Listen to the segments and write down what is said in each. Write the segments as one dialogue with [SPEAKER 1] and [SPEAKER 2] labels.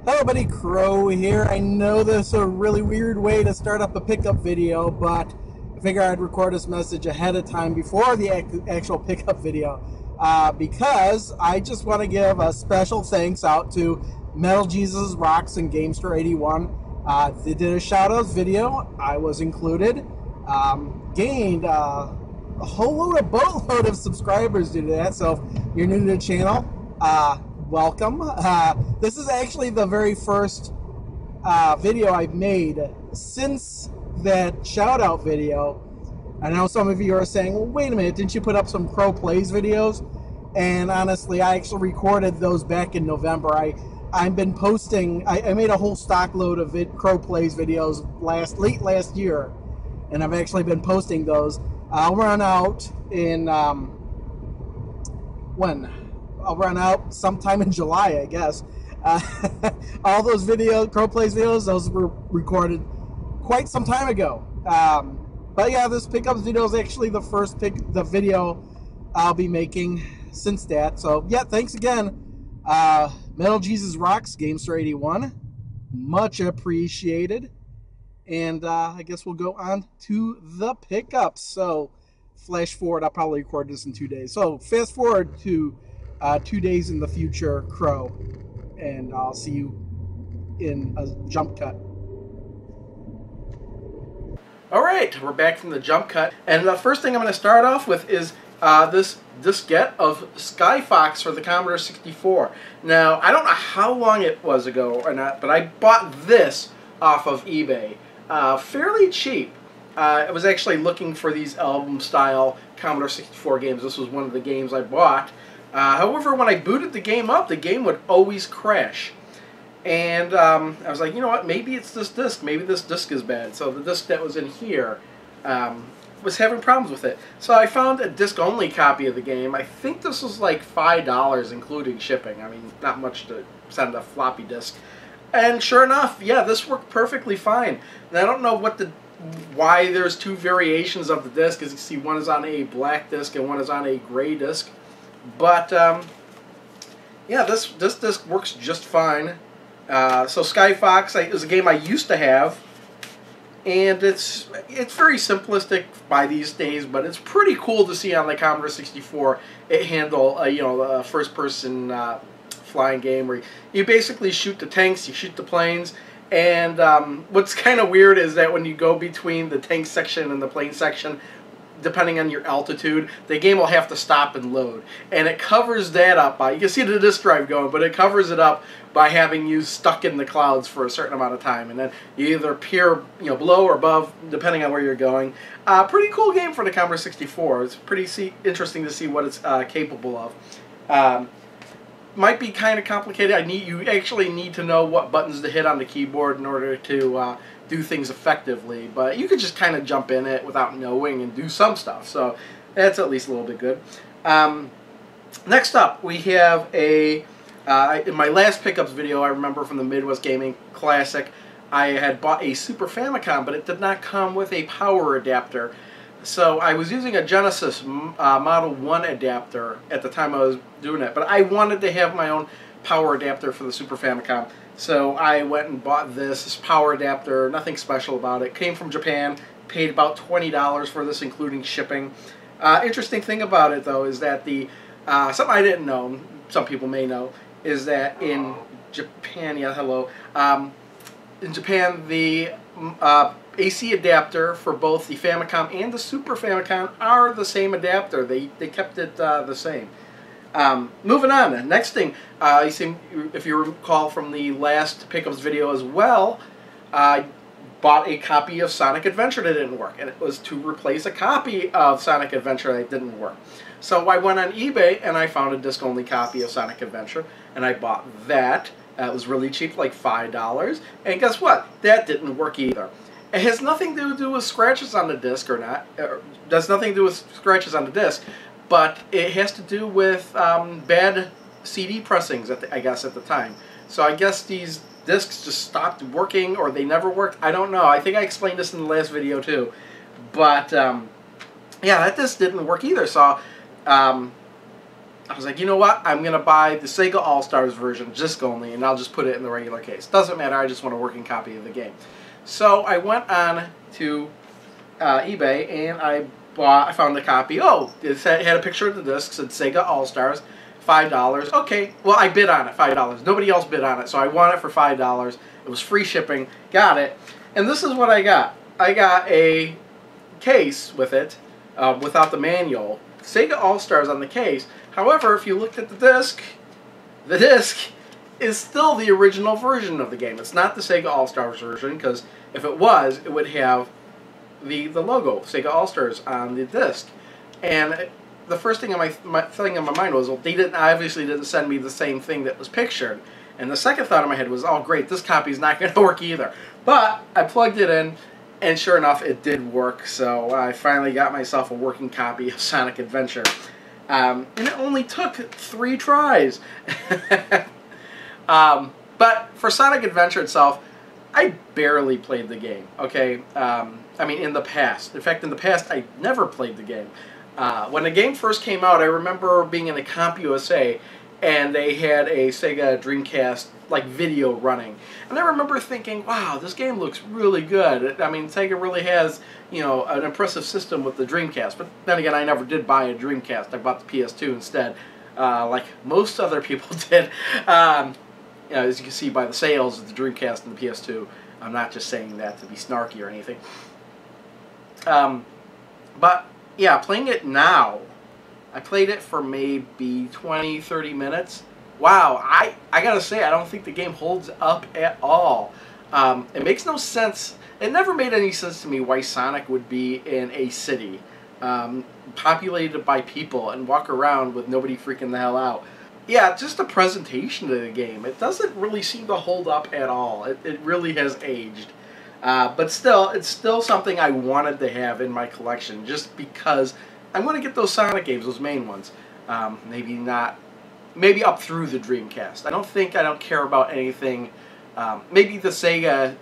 [SPEAKER 1] Hello buddy, Crow here. I know this is a really weird way to start up a pickup video, but I figure I'd record this message ahead of time before the actual pickup video because I just want to give a special thanks out to MetalJesusRocks and Gamester81. They did a shoutouts video. I was included. Gained a whole boatload of subscribers due to that, so if you're new to the channel, welcome. This is actually the very first video I've made since that shout out video. I know some of you are saying, well, wait a minute, didn't you put up some Crow Plays videos? And honestly, I actually recorded those back in November. I've been posting, I made a whole stock load of Crow Plays videos late last year, and I've actually been posting those. I'll run out in, when? I'll run out sometime in July, I guess. All those Crow Plays videos, those were recorded quite some time ago. But yeah, this pickups video is actually the first video I'll be making since that. So yeah, thanks again, MetalJesusRocks, Gamester81, much appreciated. And I guess we'll go on to the pickups. So flash forward, I'll probably record this in 2 days. So fast forward to 2 days in the future, Crow, and I'll see you in a jump cut. Alright, we're back from the jump cut, and the first thing I'm going to start off with is this diskette of Sky Fox for the Commodore 64. Now, I don't know how long it was ago or not, but I bought this off of eBay fairly cheap. I was actually looking for these album-style Commodore 64 games. This was one of the games I bought. However, when I booted the game up, the game would always crash. And I was like, you know what, maybe it's this disc. Maybe this disc is bad. So the disc that was in here was having problems with it. So I found a disc-only copy of the game. I think this was like $5, including shipping. I mean, not much to send a floppy disk. And sure enough, yeah, this worked perfectly fine. And I don't know why there's two variations of the disc. As you see, one is on a black disc and one is on a gray disc. But yeah, this disc works just fine. So Sky Fox is a game I used to have, and it's very simplistic by these days, but it's pretty cool to see on the Commodore 64 it handle you know, a first-person flying game where you basically shoot the tanks, you shoot the planes. And what's kind of weird is that when you go between the tank section and the plane section, depending on your altitude, the game will have to stop and load. And it covers that up by, you can see the disk drive going, but it covers it up by having you stuck in the clouds for a certain amount of time. And then you either appear, you know, below or above, depending on where you're going. Pretty cool game for the Commodore 64. It's pretty interesting to see what it's capable of. Might be kind of complicated. You actually need to know what buttons to hit on the keyboard in order to do things effectively, but you could just kind of jump in it without knowing and do some stuff, so that's at least a little bit good. Next up, we have in my last pickups video, I remember from the Midwest Gaming Classic, I had bought a Super Famicom, but it did not come with a power adapter. So I was using a Genesis Model 1 adapter at the time I was doing it, but I wanted to have my own power adapter for the Super Famicom. So I went and bought this power adapter, nothing special about it. Came from Japan, paid about $20 for this, including shipping. Interesting thing about it, though, is that something I didn't know, some people may know, is that in Japan, in Japan, the AC adapter for both the Famicom and the Super Famicom are the same adapter. They kept it the same. Moving on, next thing, if you recall from the last pickups video as well, I bought a copy of Sonic Adventure that didn't work, and it was to replace a copy of Sonic Adventure that didn't work. So I went on eBay and I found a disc-only copy of Sonic Adventure, and I bought that. It was really cheap, like $5, and guess what? That didn't work either. It has nothing to do with scratches on the disc or not. Does nothing to do with scratches on the disc, but it has to do with bad CD pressings, I guess, at the time. So I guess these discs just stopped working, or they never worked. I don't know. I think I explained this in the last video too. But yeah, that disc didn't work either. So I was like, you know what? I'm going to buy the Sega All-Stars version, disc only, and I'll just put it in the regular case. Doesn't matter, I just want a working copy of the game. So I went on to eBay, and I found the copy. Oh, it had a picture of the disc, said Sega All-Stars, $5. Okay, well, I bid on it, $5. Nobody else bid on it, so I won it for $5. It was free shipping, got it. And this is what I got. I got a case with it, without the manual. Sega All-Stars on the case. However, if you looked at the disc is still the original version of the game. It's not the Sega All-Stars version, because if it was, it would have the logo, Sega All-Stars, on the disc. And the first thing in my mind was, well, they obviously didn't send me the same thing that was pictured. And the second thought in my head was, oh great, this copy's not going to work either. But I plugged it in, and sure enough, it did work. So I finally got myself a working copy of Sonic Adventure. And it only took 3 tries. But for Sonic Adventure itself, I barely played the game, okay? I mean, in the past. In fact, in the past, I never played the game. When the game first came out, I remember being in the CompUSA, and they had a Sega Dreamcast like video running, and I remember thinking, wow, this game looks really good. I mean, Sega really has, you know, an impressive system with the Dreamcast. But then again, I never did buy a Dreamcast. I bought the PS2 instead, like most other people did. You know, as you can see by the sales of the Dreamcast and the PS2. I'm not just saying that to be snarky or anything. But yeah, playing it now, I played it for maybe 20-30 minutes. Wow, I gotta say, I don't think the game holds up at all. It makes no sense. It never made any sense to me why Sonic would be in a city populated by people and walk around with nobody freaking the hell out. Yeah, just the presentation of the game. It doesn't really seem to hold up at all. It really has aged. But still, it's still something I wanted to have in my collection, just because I'm going to get those Sonic games, those main ones. Maybe up through the Dreamcast. I don't care about anything. Maybe the Sega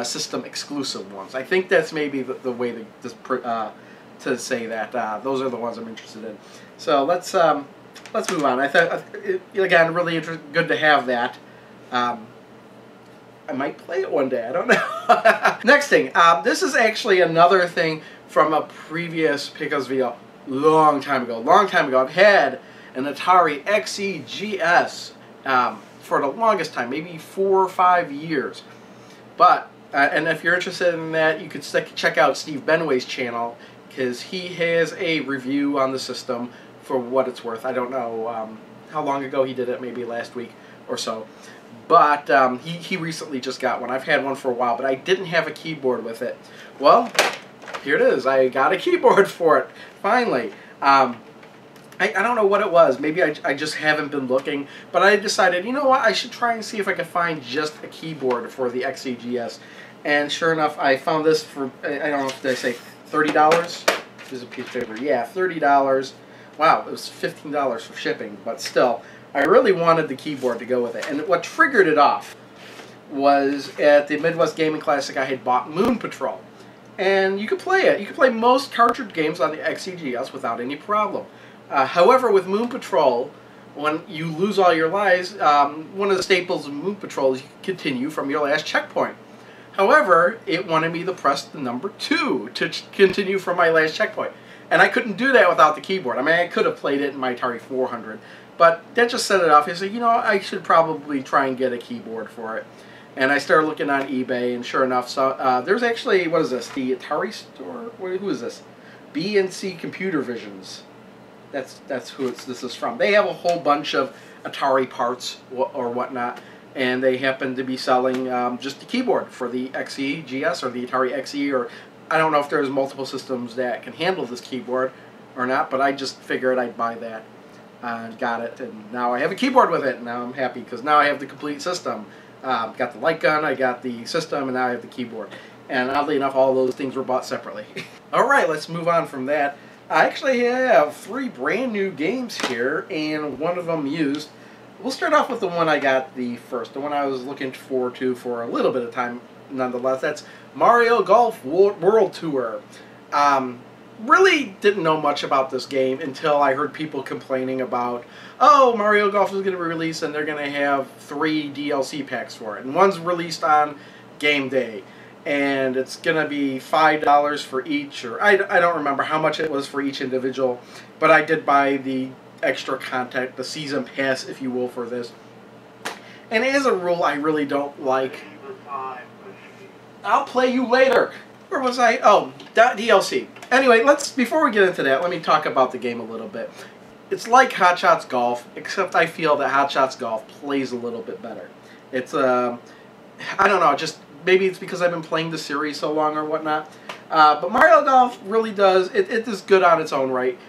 [SPEAKER 1] system exclusive ones. I think that's maybe the way to say that. Those are the ones I'm interested in. So let's move on. I thought, again, really good to have that. I might play it one day. I don't know. Next thing. This is actually another thing from a previous Picos video. Long time ago. I've had an Atari XEGS for the longest time, maybe 4 or 5 years. But, and if you're interested in that, you could check out Steve Benway's channel, because he has a review on the system for what it's worth. I don't know how long ago he did it, maybe last week or so. But he recently just got one. I've had one for a while, but I didn't have a keyboard with it. Well, here it is. I got a keyboard for it, finally. I don't know what it was. Maybe I just haven't been looking. But I decided, you know what, I should try and see if I can find just a keyboard for the XEGS. And sure enough, I found this for, I don't know if did I say $30? Here's a piece of paper. Yeah, $30. Wow, it was $15 for shipping. But still, I really wanted the keyboard to go with it. And what triggered it off was at the Midwest Gaming Classic, I had bought Moon Patrol. And you could play it. You could play most cartridge games on the XEGS without any problem. However, with Moon Patrol, when you lose all your lives, one of the staples of Moon Patrol is you can continue from your last checkpoint. However, it wanted me to press the number 2 to continue from my last checkpoint. And I couldn't do that without the keyboard. I mean, I could have played it in my Atari 400, but that just set it off. I said, you know, I should probably try and get a keyboard for it. And I started looking on eBay, and sure enough, so there's actually, what is this, the Atari store? Who is this? B&C Computer Visions. That's who this is from. They have a whole bunch of Atari parts or whatnot, and they happen to be selling just the keyboard for the XEGS or the Atari XE, or I don't know if there's multiple systems that can handle this keyboard or not, but I just figured I'd buy that and got it, and now I have a keyboard with it, and now I'm happy because now I have the complete system. Got the light gun, I got the system, and now I have the keyboard. And oddly enough, all those things were bought separately. Alright, let's move on from that. I actually have 3 brand new games here, and one of them used. We'll start off with the one I got the first, the one I was looking forward to for a little bit of time, nonetheless. That's Mario Golf World Tour. really didn't know much about this game until I heard people complaining about, oh, Mario Golf is going to be released and they're going to have 3 DLC packs for it. And one's released on game day. And it's going to be $5 for each, or I don't remember how much it was for each individual. But I did buy the extra content, the season pass, if you will, for this. And as a rule, I really don't like... I'll play you later. Where was I? Oh, DLC. Anyway, before we get into that, let me talk about the game a little bit. It's like Hot Shots Golf, except I feel that Hot Shots Golf plays a little bit better. It's, I don't know, just maybe it's because I've been playing the series so long or whatnot. But Mario Golf really does, it is good on its own right.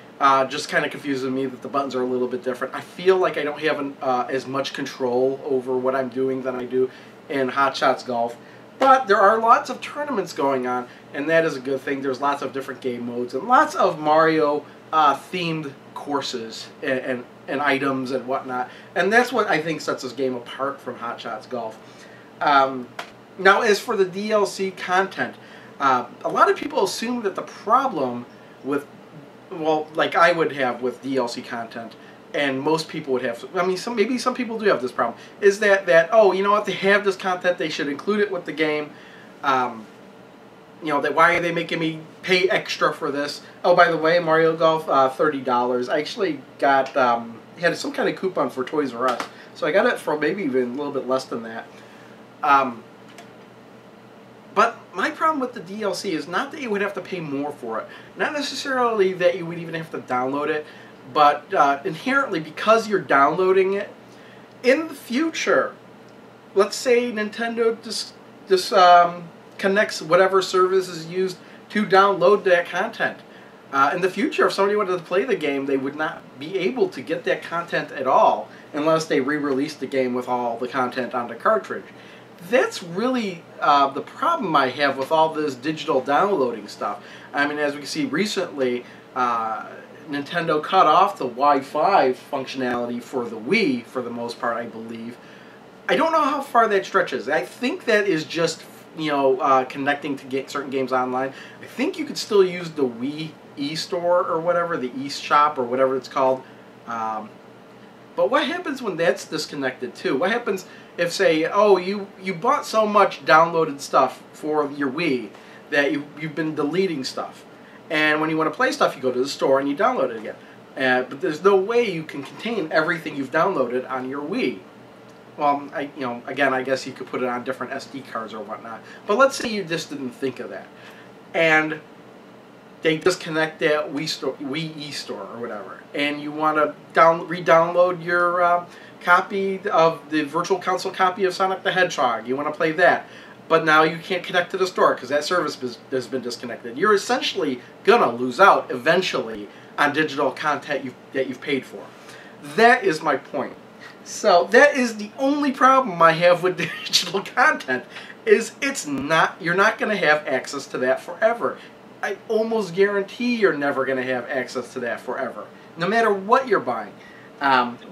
[SPEAKER 1] Just kind of confuses me that the buttons are a little bit different. I feel like I don't have as much control over what I'm doing than I do in Hot Shots Golf. But there are lots of tournaments going on, and that is a good thing. There's lots of different game modes and lots of Mario themed courses and items and whatnot. And that's what I think sets this game apart from Hot Shots Golf. Now, as for the DLC content, a lot of people assume that the problem with, well, like I would have with DLC content, and most people would have, I mean, maybe some people do have this problem, is that oh, you know what, they have this content, they should include it with the game. You know, that why are they making me pay extra for this? Oh, by the way, Mario Golf, $30. I actually got, had some kind of coupon for Toys R Us, so I got it for maybe even a little bit less than that. But my problem with the DLC is not that you would have to pay more for it, not necessarily that you would even have to download it, but inherently, because you're downloading it, in the future, let's say Nintendo just connects whatever service is used to download that content. In the future, if somebody wanted to play the game, they would not be able to get that content at all unless they re-released the game with all the content on the cartridge. That's really the problem I have with all this digital downloading stuff. I mean, as we can see recently, Nintendo cut off the Wi-Fi functionality for the Wii, for the most part, I believe. I don't know how far that stretches. I think that is just, you know, connecting to certain games online. I think you could still use the Wii eStore or whatever, the eShop or whatever it's called. But what happens when that's disconnected too? What happens if, say, oh, you bought so much downloaded stuff for your Wii that you've been deleting stuff, and when you want to play stuff, you go to the store and you download it again. But there's no way you can contain everything you've downloaded on your Wii. Well, you know, again, I guess you could put it on different SD cards or whatnot. But let's say you just didn't think of that, and they disconnect that Wii eStore or whatever, and you want to re-download your copy of the Virtual Console copy of Sonic the Hedgehog. You want to play that, but now you can't connect to the store because that service has been disconnected. You're essentially gonna lose out eventually on digital content that you've paid for. That is my point. So that is the only problem I have with digital content, is you're not gonna have access to that forever. I almost guarantee you're never gonna have access to that forever, no matter what you're buying.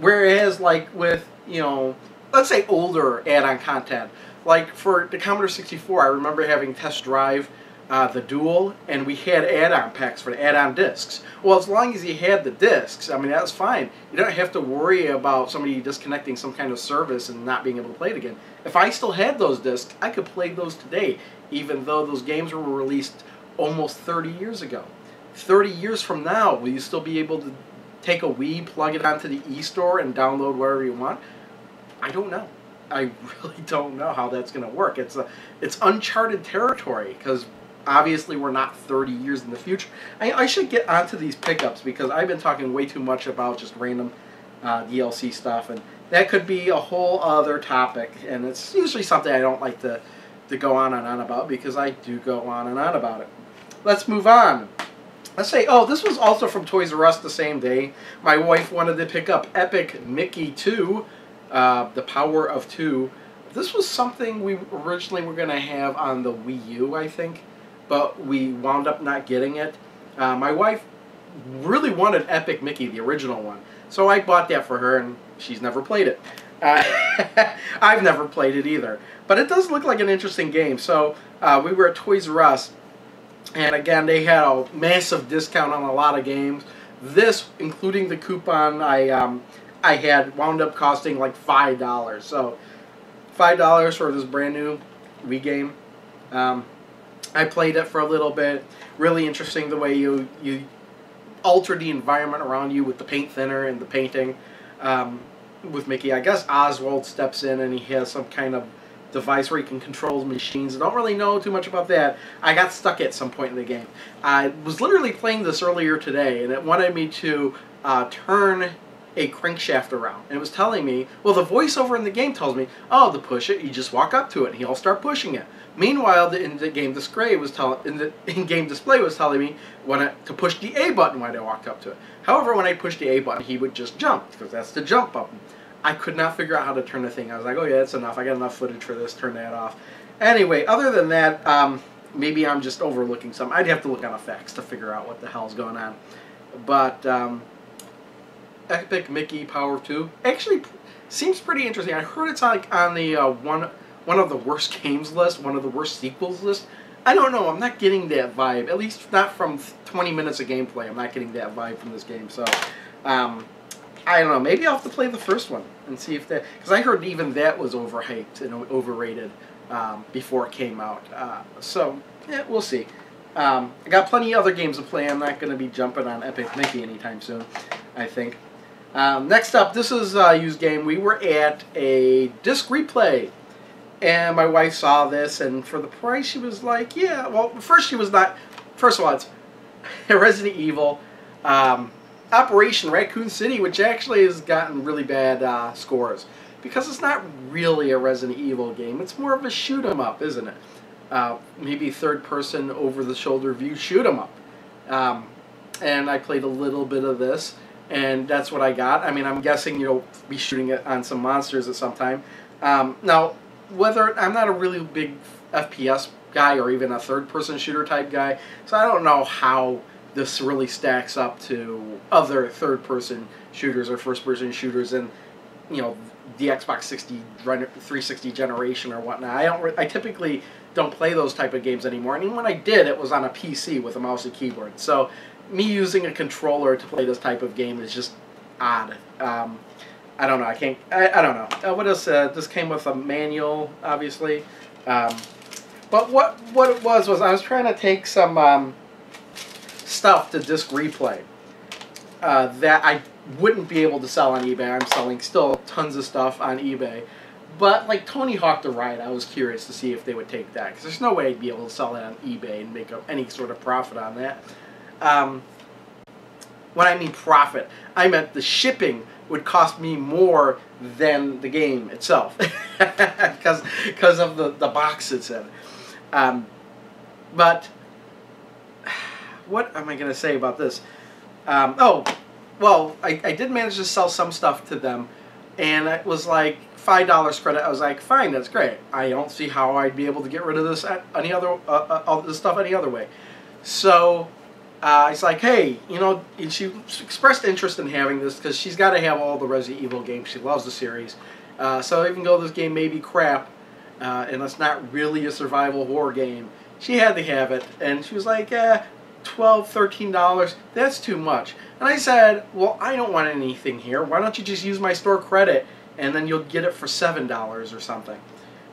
[SPEAKER 1] Whereas, like with, you know, let's say older add-on content, like for the Commodore 64, I remember having Test Drive the Dual, and we had add-on packs for the add-on discs. Well, as long as you had the discs, I mean, that was fine. You don't have to worry about somebody disconnecting some kind of service and not being able to play it again. If I still had those discs, I could play those today, even though those games were released almost 30 years ago. 30 years from now, will you still be able to take a Wii, plug it onto the eStore, and download wherever you want? I don't know. I really don't know how that's going to work. It's uncharted territory, because obviously we're not 30 years in the future. I should get onto these pickups, because I've been talking way too much about just random DLC stuff, and that could be a whole other topic, and it's usually something I don't like to go on and on about, because I do go on and on about it. Let's move on. Let's say, oh, this was also from Toys R Us the same day. My wife wanted to pick up Epic Mickey 2, The Power of 2. This was something we originally were going to have on the Wii U, I think, but we wound up not getting it. My wife really wanted Epic Mickey, the original one, so I bought that for her, and she's never played it. I've never played it either, but it does look like an interesting game. So we were at Toys R Us, And again, they had a massive discount on a lot of games. This, including the coupon I had, wound up costing like $5. So $5 for this brand new Wii game. I played it for a little bit. Really interesting the way you alter the environment around you with the paint thinner and the painting. With Mickey, I guess Oswald steps in and he has some kind of device where he can control machines. I don't really know too much about that. I got stuck at some point in the game. I was literally playing this earlier today, and it wanted me to turn a crankshaft around. And it was telling me, well, the voiceover in the game tells me, oh, to push it, you just walk up to it, and he'll start pushing it. Meanwhile, the in-game display was telling me to push the A button when I walked up to it. However, when I pushed the A button, he would just jump, because that's the jump button. I could not figure out how to turn the thing. I was like, oh yeah, that's enough. I got enough footage for this. Turn that off. Anyway, other than that, maybe I'm just overlooking something. I'd have to look on effects to figure out what the hell's going on. But Epic Mickey Power 2 actually seems pretty interesting. I heard it's like on the one of the worst games list, one of the worst sequels list. I don't know. I'm not getting that vibe. At least not from 20 minutes of gameplay. I'm not getting that vibe from this game. So, I don't know. Maybe I'll have to play the first one and see if that... Because I heard even that was overhyped and overrated before it came out. So, yeah, we'll see. I got plenty of other games to play. I'm not going to be jumping on Epic Mickey anytime soon, I think. Next up, this is a used game. We were at a disc replay. And my wife saw this, and for the price, she was like, yeah. Well, first she was not... First of all, it's Resident Evil... Operation Raccoon City, which actually has gotten really bad scores because it's not really a Resident Evil game. It's more of a shoot 'em up, isn't it? Maybe third-person over-the-shoulder view shoot 'em up. And I played a little bit of this, and that's what I got. I mean, I'm guessing you'll be shooting it on some monsters at some time. Now, whether I'm not a really big FPS guy or even a third-person shooter type guy, so I don't know how this really stacks up to other third-person shooters or first-person shooters in, you know, the Xbox 360 generation or whatnot. I typically don't play those type of games anymore. And even when I did, it was on a PC with a mouse and keyboard. So me using a controller to play this type of game is just odd. I don't know. I don't know. What else? This came with a manual, obviously. But what it was I was trying to take some stuff to disc replay that I wouldn't be able to sell on eBay. I'm selling still tons of stuff on eBay. But like Tony Hawk the Ride, I was curious to see if they would take that, because there's no way I'd be able to sell that on eBay and make any sort of profit on that. When I mean profit, I meant the shipping would cost me more than the game itself because of the box it's in. But what am I going to say about this? Oh, well, I did manage to sell some stuff to them, and it was like $5 credit. I was like, fine, that's great. I don't see how I'd be able to get rid of this all this stuff any other way. So it's like, hey, you know, and she expressed interest in having this because she's got to have all the Resident Evil games. She loves the series. So even though this game may be crap, and it's not really a survival horror game, she had to have it, and she was like, $12, $13, that's too much. And I said, well, I don't want anything here. Why don't you just use my store credit, and then you'll get it for $7 or something.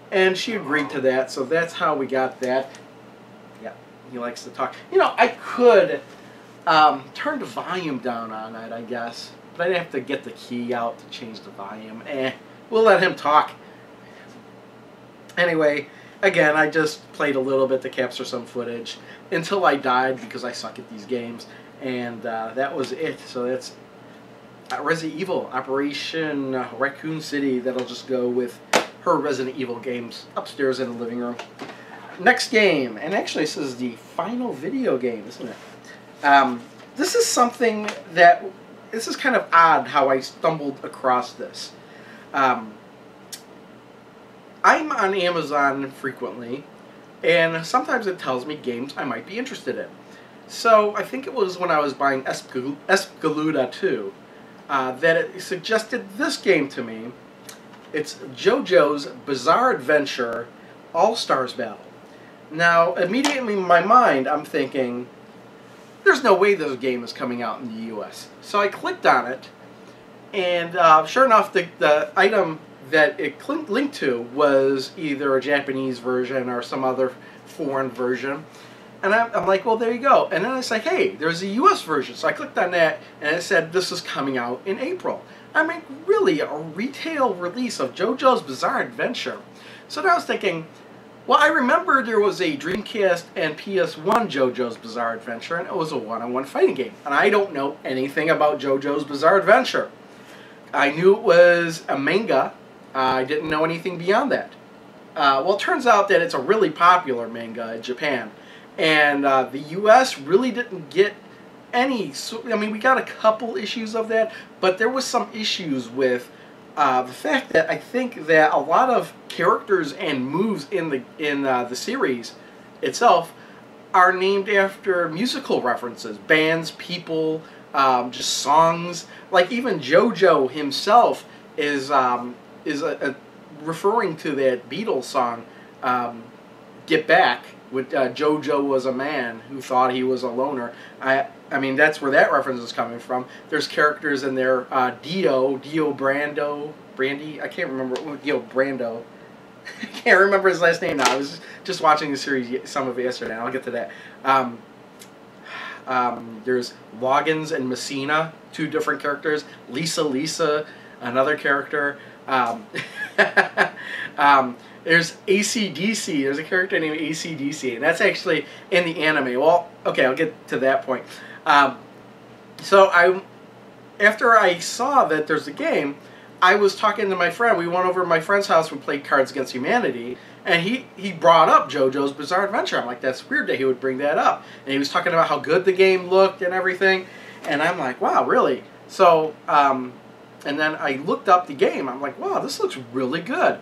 [SPEAKER 1] And she agreed to that, so that's how we got that. Yeah, he likes to talk. You know, I could turn the volume down on it, I guess, but I'd have to get the key out to change the volume. We'll let him talk. Anyway, again, I just played a little bit to capture some footage until I died because I suck at these games, and that was it. So that's Resident Evil, Operation Raccoon City. That'll just go with her Resident Evil games upstairs in the living room. Next game, and actually this is the final video game, isn't it? This is something that, this is kind of odd how I stumbled across this. I'm on Amazon frequently, and sometimes it tells me games I might be interested in. So I think it was when I was buying Espgaluda 2 that it suggested this game to me. It's JoJo's Bizarre Adventure All-Stars Battle. Now, immediately in my mind, I'm thinking, there's no way this game is coming out in the US. So I clicked on it, and sure enough, the item that it linked to was either a Japanese version or some other foreign version. And I'm like, well, there you go. And then it's like, hey, there's a US version. So I clicked on that, and it said this is coming out in April. I mean, really, a retail release of JoJo's Bizarre Adventure. So then I was thinking, well, I remember there was a Dreamcast and PS1 JoJo's Bizarre Adventure, and it was a one-on-one fighting game. And I don't know anything about JoJo's Bizarre Adventure. I knew it was a manga. I didn't know anything beyond that. Well, it turns out that it's a really popular manga in Japan. And the US really didn't get any... I mean, we got a couple issues of that, but there was some issues with the fact that I think that a lot of characters and moves in the series itself are named after musical references, bands, people, just songs. Like even JoJo himself is referring to that Beatles song, "Get Back." With JoJo was a man who thought he was a loner. I mean, that's where that reference is coming from. There's characters in there, Dio Brandy, I can't remember, Dio Brando. I can't remember his last name now. I was just watching the series, some of it yesterday, and I'll get to that. There's Loggins and Messina, two different characters. Lisa, another character. There's AC/DC. There's a character named AC/DC, and that's actually in the anime. Well, okay, I'll get to that point. So after I saw that there's a game, I was talking to my friend. We went over to my friend's house and played Cards Against Humanity, and he brought up JoJo's Bizarre Adventure. I'm like, that's weird that he would bring that up. And he was talking about how good the game looked and everything, and I'm like, wow, really? So, and then I looked up the game. I'm like, wow, this looks really good.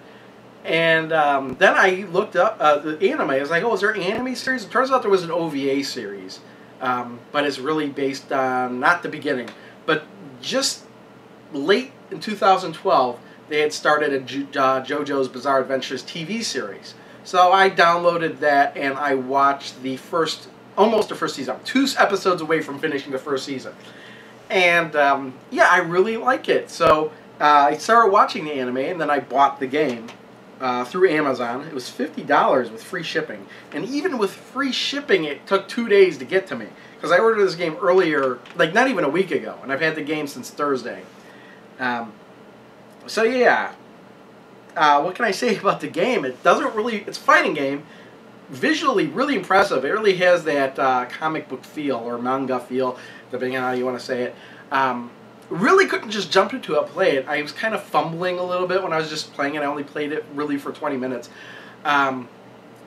[SPEAKER 1] And then I looked up the anime. I was like, oh, is there an anime series? It turns out there was an OVA series. But it's really based on, not the beginning, but just late in 2012, they had started a JoJo's Bizarre Adventures TV series. So I downloaded that and I watched almost the first season. 2 episodes away from finishing the first season. And yeah, I really like it. So I started watching the anime, and then I bought the game through Amazon. It was $50 with free shipping. And even with free shipping, it took 2 days to get to me. Because I ordered this game earlier, like not even a week ago. And I've had the game since Thursday. So yeah. What can I say about the game? It doesn't really... It's a fighting game. Visually really impressive. It really has that comic book feel, or manga feel, depending on how you want to say it. Really couldn't just jump into it, play it. I was kind of fumbling a little bit when I was just playing it. I only played it really for 20 minutes.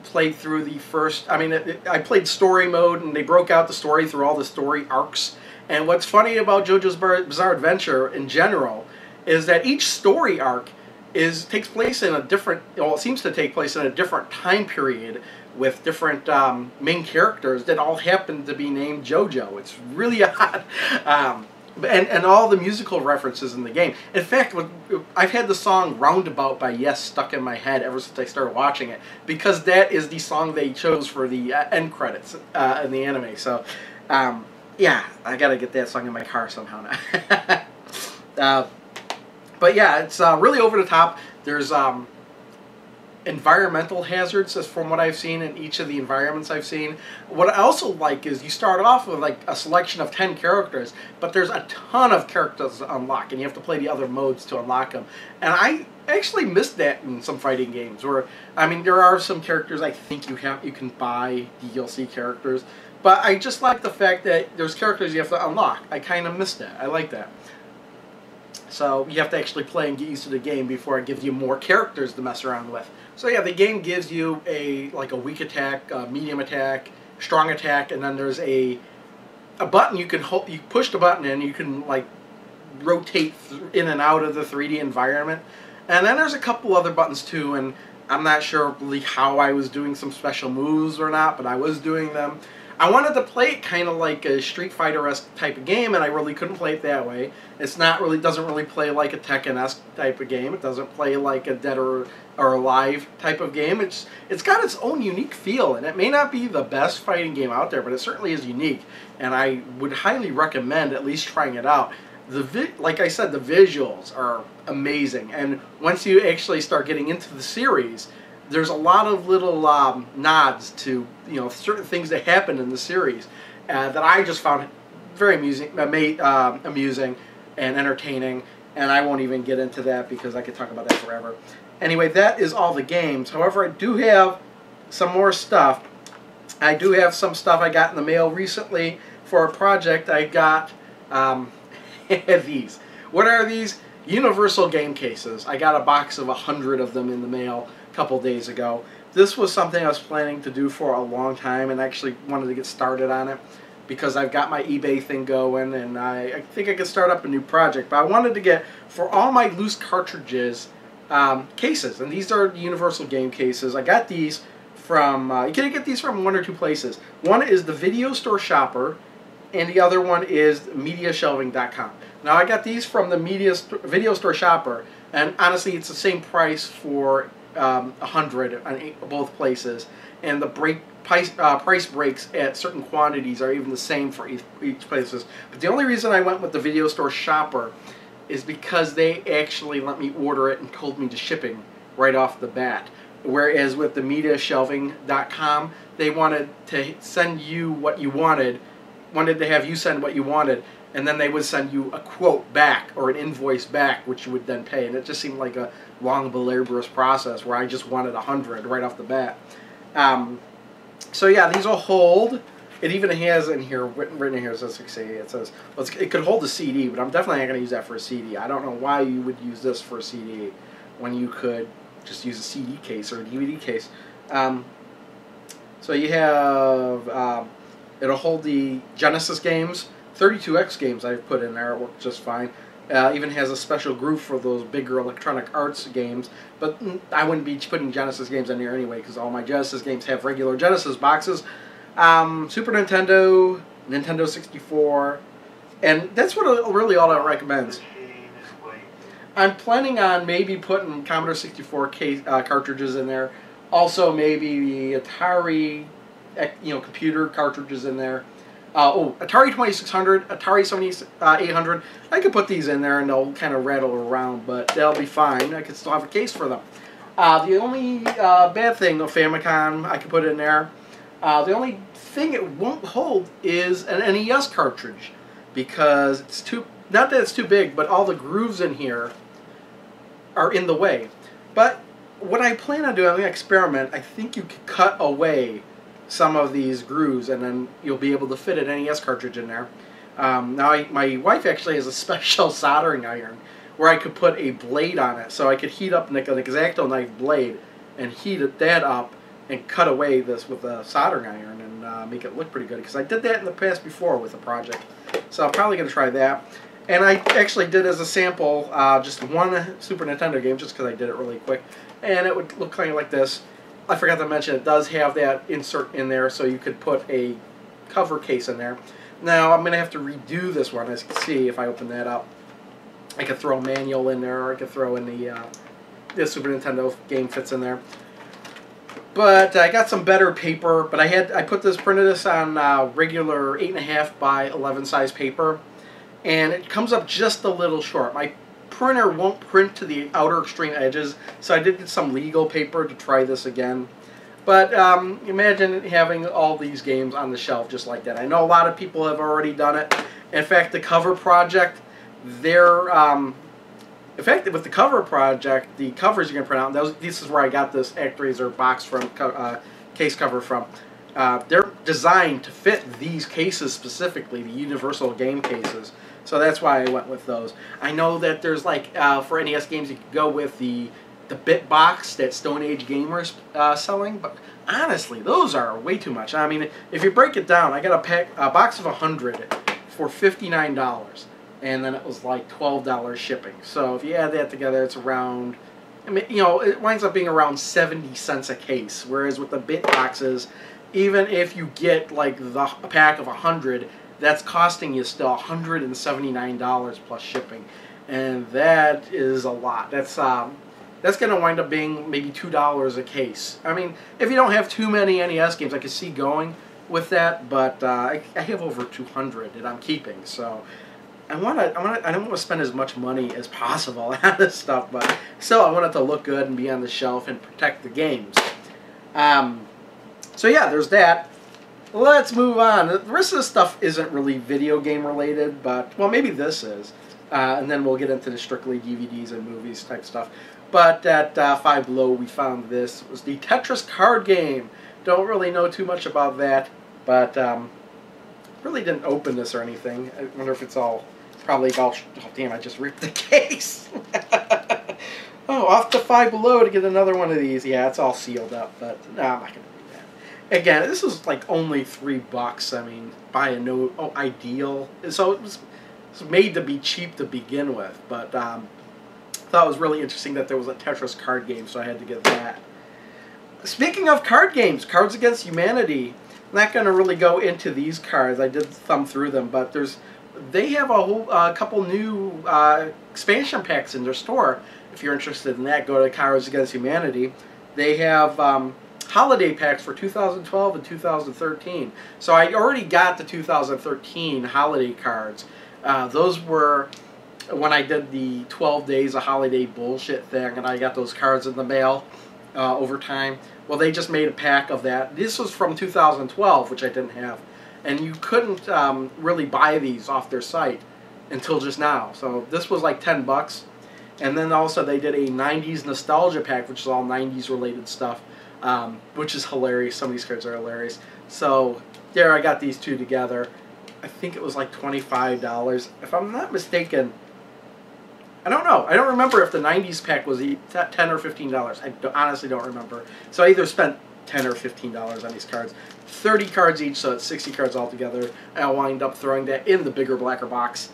[SPEAKER 1] Played through the first... I mean, I played story mode, and they broke out the story through all the story arcs. And what's funny about JoJo's Bizarre Adventure in general is that each story arc takes place in a different... Well, it seems to take place in a different time period with different main characters that all happen to be named JoJo. It's really odd. And all the musical references in the game. In fact, I've had the song Roundabout by Yes stuck in my head ever since I started watching it, because that is the song they chose for the end credits in the anime. So, yeah, I gotta get that song in my car somehow now. But yeah, it's really over the top. There's environmental hazards, as from what I've seen in each of the environments I've seen. What I also like is you start off with like a selection of 10 characters, but there's a ton of characters to unlock, and you have to play the other modes to unlock them. And I actually missed that in some fighting games, where, I mean, there are some characters I think you can buy DLC characters, but I just like the fact that there's characters you have to unlock. I kind of missed that. I like that. So you have to actually play and get used to the game before it gives you more characters to mess around with. So yeah, the game gives you a weak attack, medium attack, strong attack, and then there's a button you can hold. You push the button and you can like rotate in and out of the 3D environment. And then there's a couple other buttons too, and I'm not sure really how I was doing some special moves or not, but I was doing them. I wanted to play it kind of like a Street Fighter-esque type of game, and I really couldn't play it that way. It's not really, doesn't really play like a Tekken-esque type of game. It doesn't play like a Dead or Alive type of game. It's got its own unique feel, and it may not be the best fighting game out there, but it certainly is unique, and I would highly recommend at least trying it out. Like I said, the visuals are amazing, and once you actually start getting into the series, there's a lot of little nods to, you know, certain things that happen in the series that I just found very amusing and entertaining, and I won't even get into that because I could talk about that forever. Anyway, that is all the games. However, I do have some more stuff. I do have some stuff I got in the mail recently for a project. I got these. What are these? Universal game cases. I got a box of 100 of them in the mail couple days ago. This was something I was planning to do for a long time, and actually wanted to get started on it because I've got my eBay thing going, and I think I could start up a new project. But I wanted to get, for all my loose cartridges, cases, and these are the Universal game cases. I got these from, you can get these from one or two places. One is the Video Store Shopper, and the other one is MediaShelving.com. Now I got these from the Video Store Shopper, and honestly it's the same price for 100 on both places, and the price breaks at certain quantities are even the same for each places. But the only reason I went with the Video Store Shopper is because they actually let me order it and told me the shipping right off the bat. Whereas with the MediaShelving.com, they wanted to send you what you wanted to have you send what you wanted, and then they would send you a quote back or an invoice back, which you would then pay. And it just seemed like a long, laborious process where I just wanted 100 right off the bat. So yeah, these will hold. It even has in here, written in here, it says, well, it could hold a CD, but I'm definitely not going to use that for a CD. I don't know why you would use this for a CD when you could just use a CD case or a DVD case. So you have, it'll hold the Genesis games, 32X games I've put in there. It worked just fine. Even has a special groove for those bigger Electronic Arts games, but I wouldn't be putting Genesis games in here anyway because all my Genesis games have regular Genesis boxes. Super Nintendo, Nintendo 64, and that's what really all it recommends. I'm planning on maybe putting Commodore 64 cartridges in there, also maybe the Atari, computer cartridges in there. Atari 2600, Atari 7800. I could put these in there and they'll kind of rattle around, but they'll be fine. I could still have a case for them. The only bad thing of Famicom I could put in there, the only thing it won't hold is an NES cartridge, because it's too, not that it's too big, but all the grooves in here are in the way. But what I plan on doing, I'm going to experiment. I think you could cut away some of these grooves, and then you'll be able to fit an NES cartridge in there. Now, my wife actually has a special soldering iron where I could put a blade on it, so I could heat up like an X-Acto knife blade and heat that up and cut away this with a soldering iron and make it look pretty good, because I did that in the past before with a project. So I'm probably going to try that. And I actually did as a sample just one Super Nintendo game, just because I did it really quick, and it would look kind of like this. I forgot to mention it does have that insert in there, so you could put a cover case in there. Now I'm going to have to redo this one, as you can see if I open that up. I could throw a manual in there, or I could throw in the Super Nintendo game fits in there. But I got some better paper, but I printed this on regular 8.5 by 11 size paper, and it comes up just a little short. My printer won't print to the outer extreme edges, so I did get some legal paper to try this again. But imagine having all these games on the shelf just like that. I know a lot of people have already done it. In fact, the cover project, in fact, with the cover project, the covers you're going to print out, this is where I got this ActRaiser box from, case cover from. They're designed to fit these cases specifically, the Universal game cases. So that's why I went with those. I know that there's like, for NES games, you could go with the bit box that Stone Age Gamers selling, but honestly, those are way too much. I mean, if you break it down, I got a box of 100 for $59, and then it was like $12 shipping. So if you add that together, it's around, I mean, it winds up being around 70 cents a case, whereas with the bit boxes, even if you get like a pack of 100, that's costing you still $179 plus shipping, and that is a lot. That's going to wind up being maybe $2 a case. I mean, if you don't have too many NES games, I could see going with that, but I have over 200 that I'm keeping, so I don't want to spend as much money as possible on this stuff, but still I want it to look good and be on the shelf and protect the games. So yeah, there's that. Let's move on. The rest of the stuff isn't really video game related, but, well, maybe this is. And then we'll get into the strictly DVDs and movies type stuff. But at Five Below, we found this. It was the Tetris card game. Don't really know too much about that, but really didn't open this or anything. I wonder if it's all, probably all, oh damn, I just ripped the case. Oh, off to Five Below to get another one of these. Yeah, it's all sealed up, but no, I'm not going to do that. Again, this was like only $3. I mean, buy a no, oh, ideal. So it was made to be cheap to begin with, but thought it was really interesting that there was a Tetris card game, so I had to get that. Speaking of card games, Cards Against Humanity. I'm not going to really go into these cards. I did thumb through them, but they have a whole couple new expansion packs in their store. If you're interested in that, go to Cards Against Humanity. They have holiday packs for 2012 and 2013. So I already got the 2013 holiday cards. Those were when I did the 12 days of holiday bullshit thing, and I got those cards in the mail over time. Well, they just made a pack of that. This was from 2012, which I didn't have. And you couldn't really buy these off their site until just now. So this was like $10. And then also they did a 90s nostalgia pack, which is all 90s related stuff, which is hilarious. Some of these cards are hilarious. So there, I got these two together. I think it was like $25. If I'm not mistaken, I don't know. I don't remember if the 90s pack was $10 or $15. I honestly don't remember. So I either spent $10 or $15 on these cards. 30 cards each, so it's 60 cards altogether. And I'll wind up throwing that in the bigger, blacker box,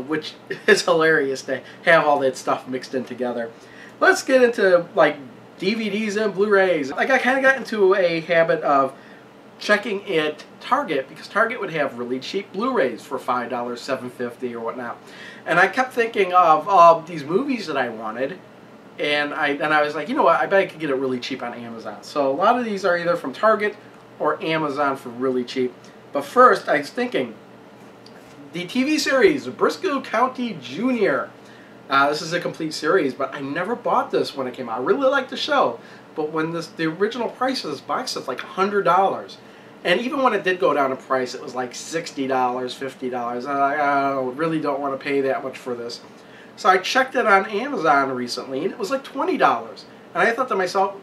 [SPEAKER 1] which is hilarious to have all that stuff mixed in together. Let's get into like DVDs and Blu-rays. Like, I kind of got into a habit of checking at Target, because Target would have really cheap Blu-rays for $5, $7.50 or whatnot. And I kept thinking of these movies that I wanted, and I was like, you know what, I bet I could get it really cheap on Amazon. So a lot of these are either from Target or Amazon for really cheap. But first, I was thinking, the TV series, Briscoe County Jr. This is a complete series, but I never bought this when it came out. I really liked the show, but when the original price of this box is like $100. And even when it did go down in price, it was like $60, $50. I really don't want to pay that much for this. So I checked it on Amazon recently, and it was like $20. And I thought to myself,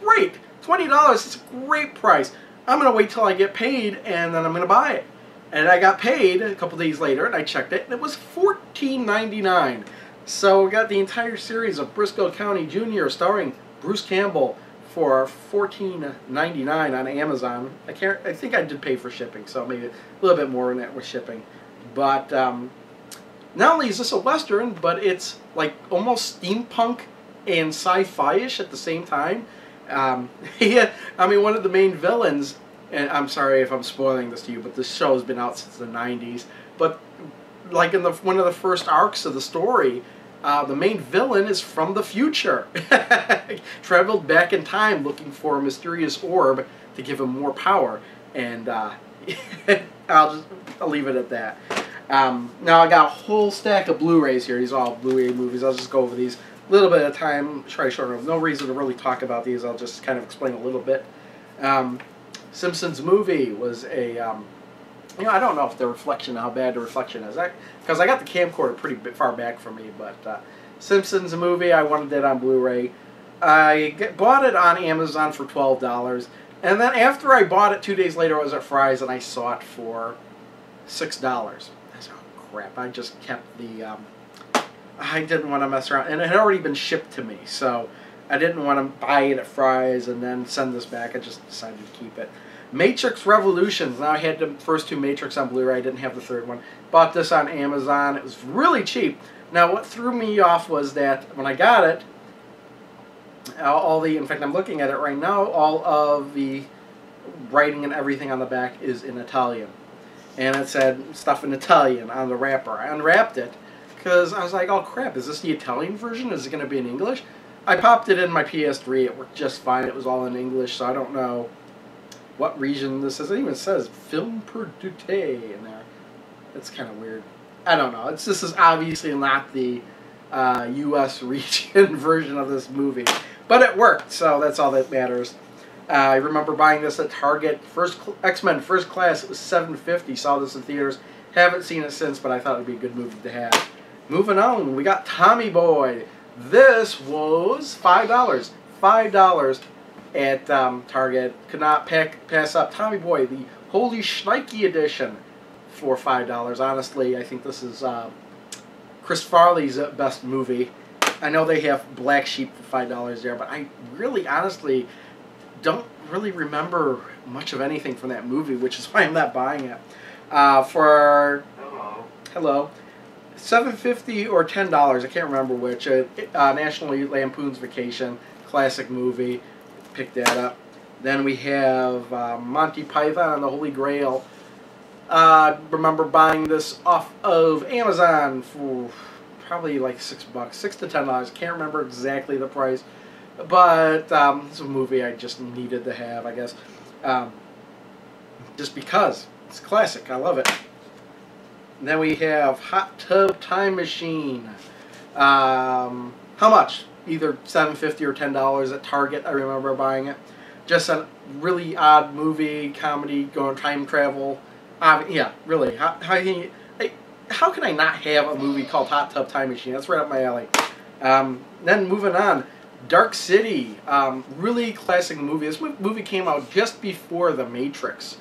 [SPEAKER 1] great, $20, it's a great price. I'm going to wait till I get paid, and then I'm going to buy it. And I got paid a couple days later, and I checked it, and it was $14.99. So we got the entire series of Briscoe County Jr. starring Bruce Campbell for $14.99 on Amazon. I think I did pay for shipping, so maybe a little bit more than that with shipping. But not only is this a Western, but it's like almost steampunk and sci-fi-ish at the same time. Yeah, I mean, one of the main villains, and I'm sorry if I'm spoiling this to you, but this show has been out since the 90s. But like in one of the first arcs of the story, the main villain is from the future. Traveled back in time looking for a mysterious orb to give him more power. And I'll leave it at that. Now I got a whole stack of Blu-rays here. These are all Blu-ray movies. I'll just go over these a little bit at a time. Try short. No reason to really talk about these. I'll just kind of explain a little bit. Simpsons movie was a... you know, I don't know if the reflection, how bad the reflection is. Because I got the camcorder pretty far back from me, but Simpsons movie, I wanted it on Blu-ray. I bought it on Amazon for $12, and then after I bought it 2 days later, I was at Fry's and I saw it for $6. I said, oh crap, I just kept the, I didn't want to mess around, and it had already been shipped to me, so I didn't want to buy it at Fry's and then send this back. I just decided to keep it. Matrix Revolutions. Now I had the first two Matrix on Blu-ray. I didn't have the third one. Bought this on Amazon. It was really cheap. Now what threw me off was that when I got it, in fact I'm looking at it right now, all of the writing and everything on the back is in Italian. And it said stuff in Italian on the wrapper. I unwrapped it because I was like, oh crap, is this the Italian version? Is it going to be in English? I popped it in my PS3. It worked just fine. It was all in English, so I don't know what region this is. It even says Film Perdute in there. It's kind of weird. I don't know. This is obviously not the U.S. region version of this movie. But it worked, so that's all that matters. I remember buying this at Target. X-Men First Class, it was $7.50. Saw this in theaters. Haven't seen it since, but I thought it would be a good movie to have. Moving on, we got Tommy Boy. This was $5. $5 at Target. Could not pass up Tommy Boy, the Holy Shnikey edition, for $5. Honestly, I think this is Chris Farley's best movie. I know they have Black Sheep for $5 there, but I really, honestly, don't really remember much of anything from that movie, which is why I'm not buying it. For hello, $7.50 or $10, I can't remember which. National Lampoon's Vacation, classic movie. Pick that up. Then we have Monty Python and the Holy Grail. Remember buying this off of Amazon for probably like $6, $6 to $10. Can't remember exactly the price, but it's a movie I just needed to have, I guess, just because it's classic. I love it. And then we have Hot Tub Time Machine. How much? Either $7.50 or $10 at Target. I remember buying it. Just a really odd movie, comedy, going time travel. Yeah, really. How can I not have a movie called Hot Tub Time Machine? That's right up my alley. Then moving on, Dark City. Really classic movie. This movie came out just before The Matrix.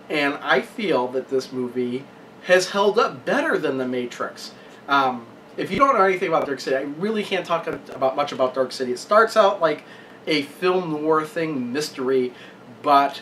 [SPEAKER 1] And I feel that this movie has held up better than The Matrix. If you don't know anything about Dark City, I really can't talk much about Dark City. It starts out like a film noir thing, mystery, but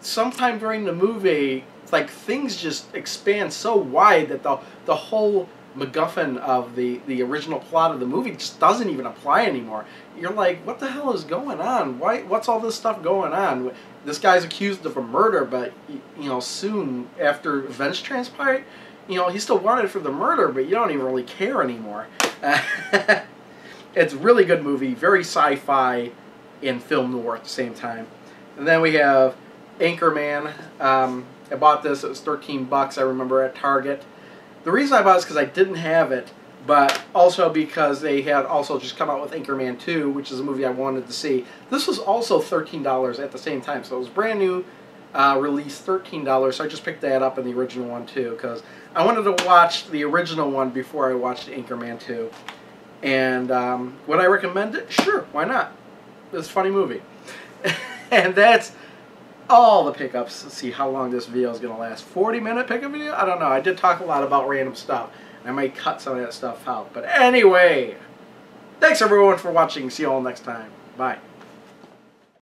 [SPEAKER 1] sometime during the movie, it's like things just expand so wide that the whole MacGuffin of the original plot of the movie just doesn't even apply anymore. You're like, what the hell is going on? What's all this stuff going on? This guy's accused of a murder, but you know, soon after events transpire, you know, he's still wanted for the murder, but you don't even really care anymore. It's a really good movie, very sci-fi and film noir at the same time. And then we have Anchorman. I bought this, it was $13 I remember at Target. The reason I bought it is because I didn't have it, but also because they had also just come out with Anchorman 2, which is a movie I wanted to see. This was also $13 at the same time, so it was brand new release, $13, so I just picked that up in the original one too, because I wanted to watch the original one before I watched Anchorman 2. And would I recommend it? Sure, why not? It's a funny movie. And that's all the pickups. Let's see how long this video is going to last. 40-minute pickup video? I don't know. I did talk a lot about random stuff. I might cut some of that stuff out. But anyway, thanks everyone for watching. See you all next time. Bye.